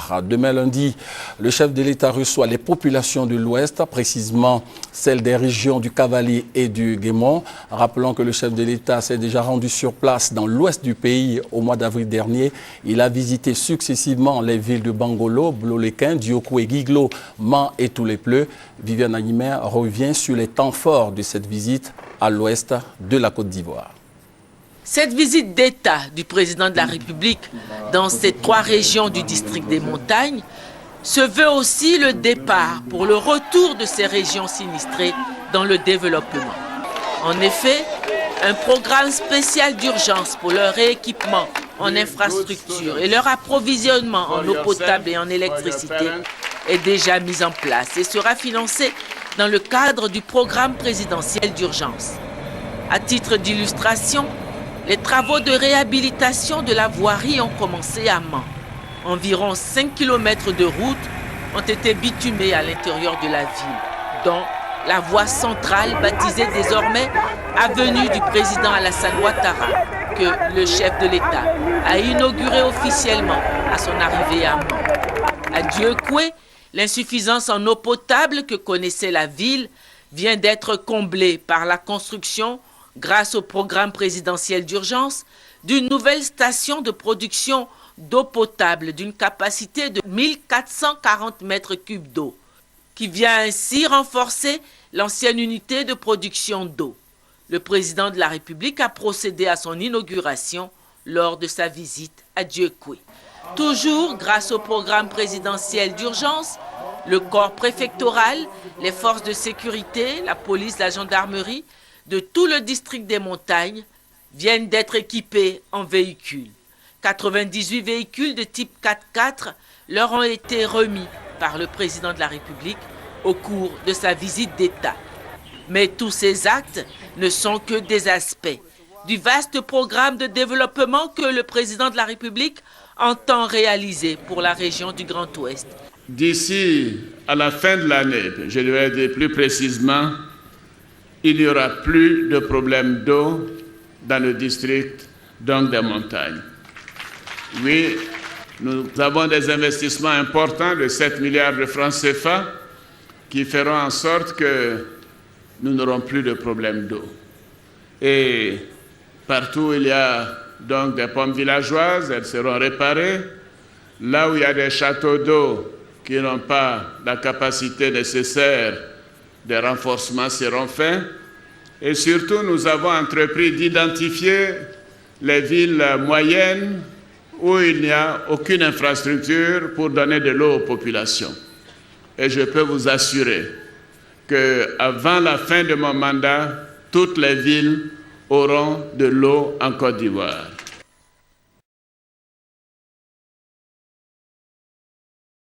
d'Ivoire. Demain lundi, le chef de l'État reçoit les populations de l'Ouest, précisément celles des régions du Cavalier et du Guémont. Rappelons que le chef de l'État s'est déjà rendu sur place dans l'ouest du pays au mois d'avril dernier. Il a visité successivement les villes de Bangolo, Bloléquin, Diokoué, Guiglo, Man et Toulépleu. Viviane Agnimer revient sur les temps forts de cette visite à l'ouest de la Côte d'Ivoire. Cette visite d'État du président de la République dans ces 3 régions du district des montagnes se veut aussi le départ pour le retour de ces régions sinistrées dans le développement. En effet, un programme spécial d'urgence pour leur rééquipement en infrastructure et leur approvisionnement en eau potable et en électricité est déjà mis en place et sera financé dans le cadre du programme présidentiel d'urgence. À titre d'illustration, les travaux de réhabilitation de la voirie ont commencé à Mans. Environ 5 km de route ont été bitumés à l'intérieur de la ville, dont la voie centrale baptisée désormais Avenue du président Alassane Ouattara, que le chef de l'État a inauguré officiellement à son arrivée à Mans. À Diokoué, l'insuffisance en eau potable que connaissait la ville vient d'être comblée par la construction, grâce au programme présidentiel d'urgence, d'une nouvelle station de production d'eau potable d'une capacité de 1440 mètres cubes d'eau, qui vient ainsi renforcer l'ancienne unité de production d'eau. Le président de la République a procédé à son inauguration lors de sa visite à Diokoué. Toujours grâce au programme présidentiel d'urgence, le corps préfectoral, les forces de sécurité, la police, la gendarmerie, de tout le district des montagnes viennent d'être équipés en véhicules. 98 véhicules de type 4x4 leur ont été remis par le président de la République au cours de sa visite d'État. Mais tous ces actes ne sont que des aspects du vaste programme de développement que le président de la République entend réaliser pour la région du Grand Ouest. D'ici à la fin de l'année, je devrais dire plus précisément, il n'y aura plus de problème d'eau dans le district donc des montagnes. Oui, nous avons des investissements importants de 7 milliards de francs CFA qui feront en sorte que nous n'aurons plus de problème d'eau. Et partout où il y a donc des pompes villageoises, elles seront réparées. Là où il y a des châteaux d'eau qui n'ont pas la capacité nécessaire, des renforcements seront faits. Et surtout, nous avons entrepris d'identifier les villes moyennes où il n'y a aucune infrastructure pour donner de l'eau aux populations. Et je peux vous assurer qu'avant la fin de mon mandat, toutes les villes auront de l'eau en Côte d'Ivoire.